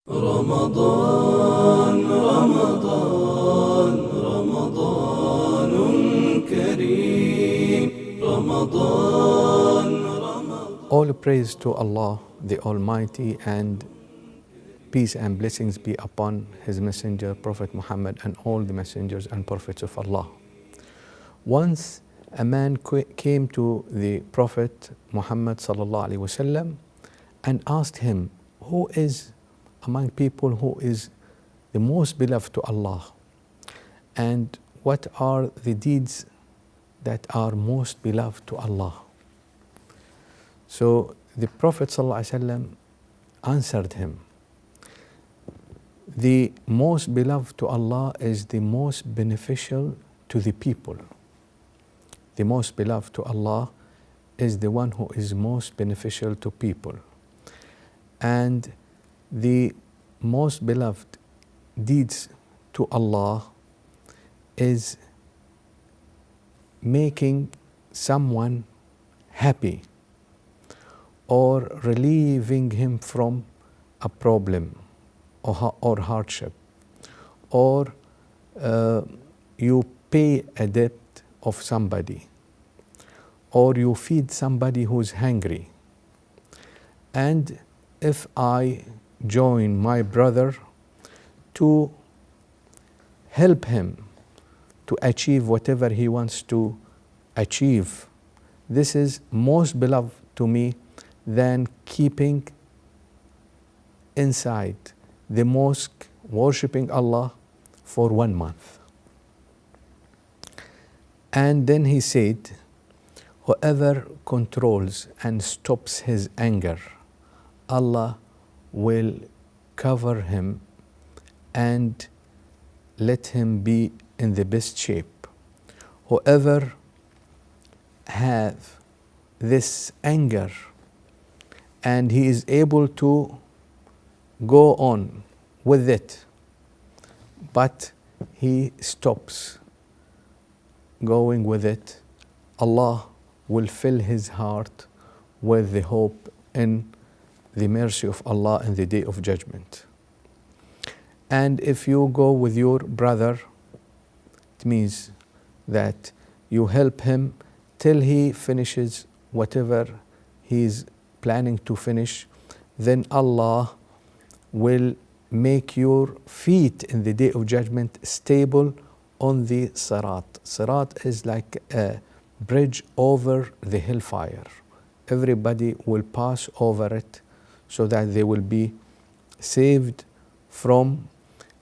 رمضان رمضان رمضان كريم رمضان All praise to Allah, the Almighty, and peace and blessings be upon His Messenger, Prophet Muhammad, and all the messengers and prophets of Allah. Once a man came to the Prophet Muhammad sallallahu alaihi wasallam and asked him, who is among people who is the most beloved to Allah, and what are the deeds that are most beloved to Allah? So the Prophet ﷺ answered him, the most beloved to Allah is the most beneficial to the people. The most beloved to Allah is the one who is most beneficial to people. And the most beloved deeds to Allah is making someone happy or relieving him from a problem or hardship, or you pay a debt of somebody, or you feed somebody who's hungry. And if I join my brother to help him to achieve whatever he wants to achieve, this is most beloved to me than keeping inside the mosque worshipping Allah for 1 month. And then he said, whoever controls and stops his anger, Allah will cover him and let him be in the best shape. Whoever have this anger and he is able to go on with it, but he stops going with it, Allah will fill his heart with the hope in the mercy of Allah in the day of judgment. And if you go with your brother, it means that you help him till he finishes whatever he is planning to finish, then Allah will make your feet in the day of judgment stable on the Sirat. Sirat is like a bridge over the hellfire. Everybody will pass over it so that they will be saved from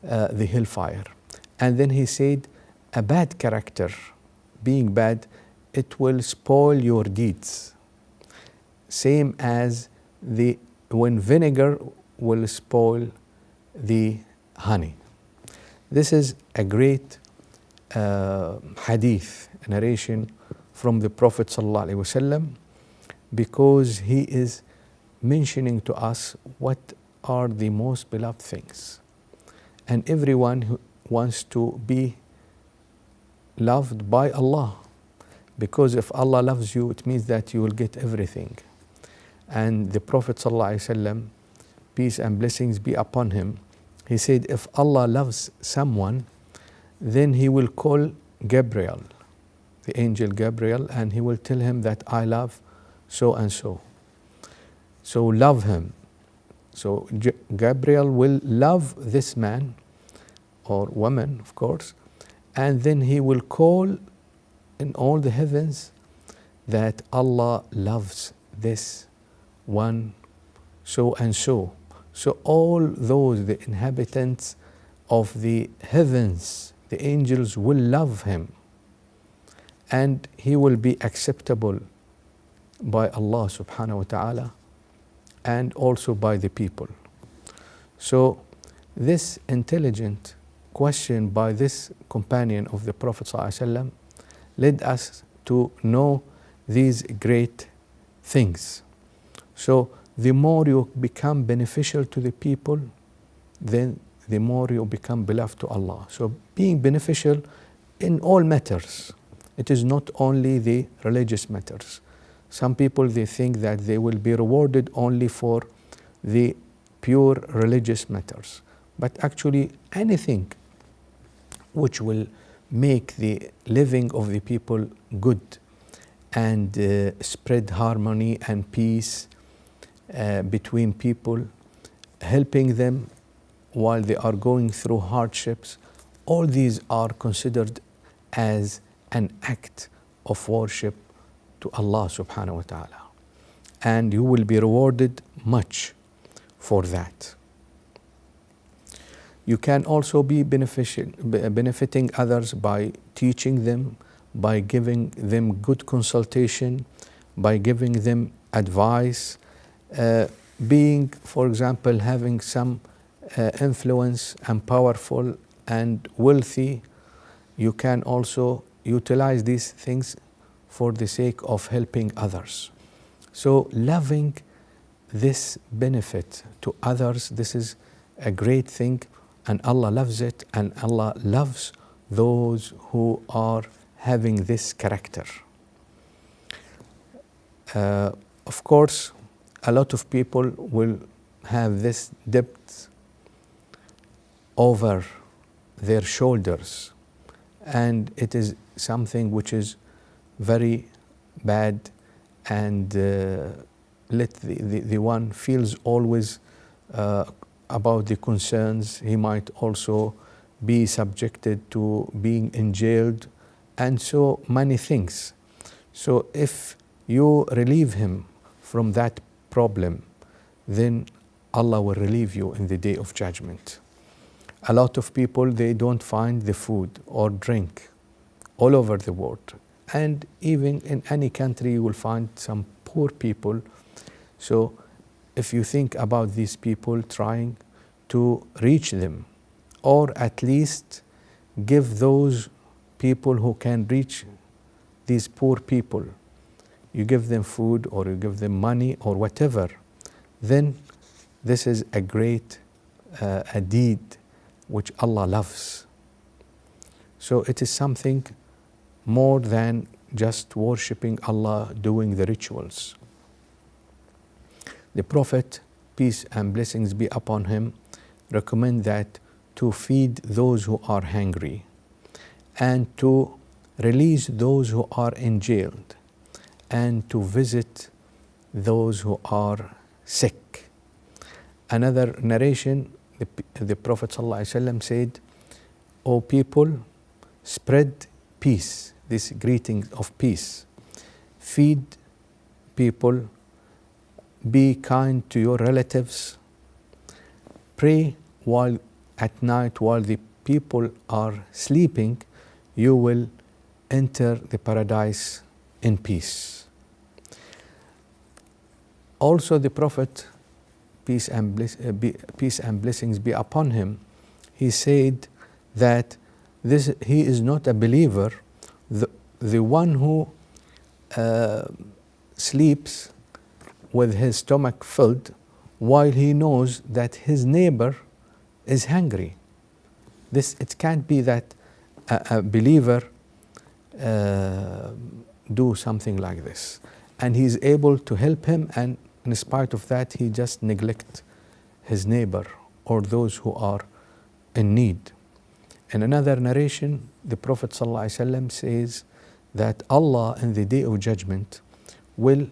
the hellfire. And then he said, a bad character, being bad, it will spoil your deeds. Same as when vinegar will spoil the honey. This is a great hadith, narration from the Prophet ﷺ, because he is mentioning to us what are the most beloved things. And everyone who wants to be loved by Allah, because if Allah loves you, it means that you will get everything. And the Prophet ﷺ, peace and blessings be upon him, he said, if Allah loves someone, then he will call Gabriel, the angel Gabriel, and he will tell him that I love so and so. So love him. So Gabriel will love this man or woman, of course, and then he will call in all the heavens that Allah loves this one so and so. So all those, the inhabitants of the heavens, the angels will love him, and he will be acceptable by Allah subhanahu wa ta'ala and also by the people. So this intelligent question by this companion of the Prophet ﷺ led us to know these great things. So the more you become beneficial to the people, then the more you become beloved to Allah. So being beneficial in all matters. It is not only the religious matters. Some people, they think that they will be rewarded only for the pure religious matters, but actually anything which will make the living of the people good and spread harmony and peace between people, helping them while they are going through hardships. All these are considered as an act of worship to Allah subhanahu wa ta'ala. And you will be rewarded much for that. You can also be benefiting others by teaching them, by giving them good consultation, by giving them advice, being, for example, having some influence and powerful and wealthy. You can also utilize these things for the sake of helping others. So loving this benefit to others, this is a great thing, and Allah loves it, and Allah loves those who are having this character. Of course, a lot of people will have this debt over their shoulders, and it is something which is very bad, and let the one feels always about the concerns. He might also be subjected to being jailed and so many things. So if you relieve him from that problem, then Allah will relieve you in the day of judgment. A lot of people, they don't find the food or drink all over the world. And even in any country, you will find some poor people. So if you think about these people, trying to reach them, or at least give those people who can reach these poor people, you give them food or you give them money or whatever, then this is a great a deed which Allah loves. So it is something more than just worshipping Allah, doing the rituals. The Prophet, peace and blessings be upon him, recommend that to feed those who are hungry and to release those who are jailed and to visit those who are sick. Another narration, the Prophet ﷺ said, "O people, spread peace," this greeting of peace. Feed people, be kind to your relatives, pray while at night while the people are sleeping, you will enter the paradise in peace. Also the Prophet, peace and blessings be upon him, he said that he is not a believer, the one who sleeps with his stomach filled while he knows that his neighbor is hungry. It can't be that a believer do something like this, and he is able to help him, and in spite of that he just neglect his neighbor or those who are in need. In another narration, the Prophet ﷺ says that Allah in the day of judgment will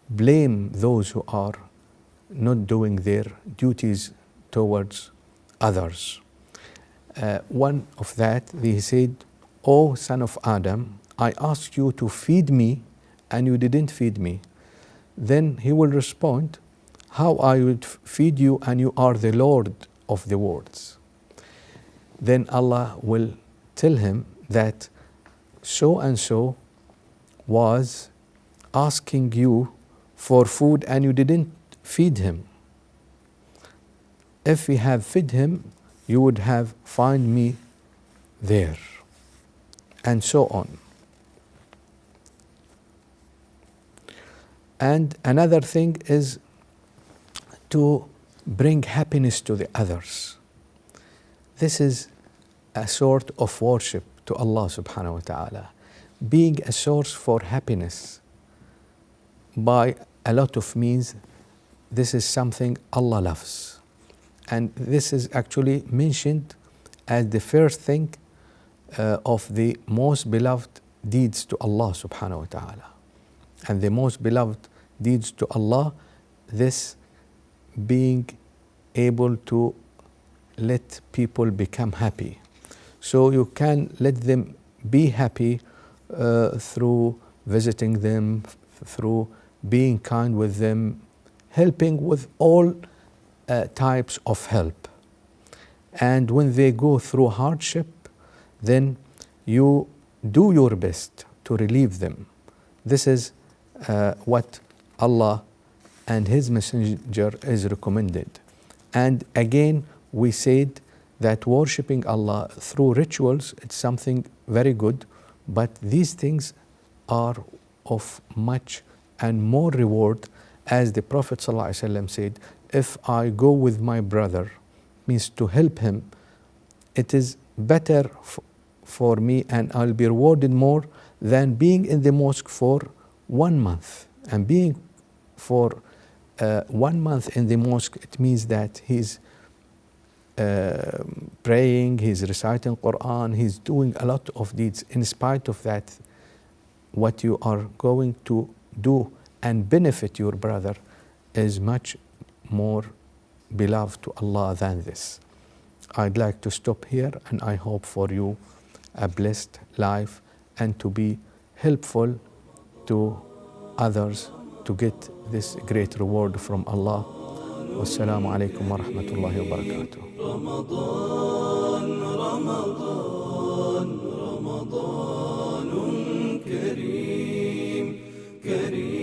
blame those who are not doing their duties towards others. One of that, he said, "O son of Adam, I asked you to feed me and you didn't feed me." Then he will respond, "How I would feed you and you are the Lord of the worlds?" Then Allah will tell him that so and so was asking you for food and you didn't feed him. If we have fed him, you would have found me there, and so on. And another thing is to bring happiness to the others. This is a sort of worship to Allah subhanahu wa ta'ala, being a source for happiness by a lot of means, this is something Allah loves. And this is actually mentioned as the first thing of the most beloved deeds to Allah subhanahu wa ta'ala. And the most beloved deeds to Allah, this being able to let people become happy. So you can let them be happy through visiting them, through being kind with them, helping with all types of help. And when they go through hardship, then you do your best to relieve them. This is what Allah and His Messenger is recommended. And again, we said that worshipping Allah through rituals, it's something very good, but these things are of much and more reward. As the Prophet ﷺ said, if I go with my brother, means to help him, it is better for me and I'll be rewarded more than being in the mosque for 1 month. And being for 1 month in the mosque, it means that he's praying, he's reciting Quran, he's doing a lot of deeds. In spite of that, what you are going to do and benefit your brother is much more beloved to Allah than this. I'd like to stop here, and I hope for you a blessed life and to be helpful to others to get this great reward from Allah. Wassalamu alaikum wa rahmatullahi wa barakatuh. رمضان رمضان رمضان كريم كريم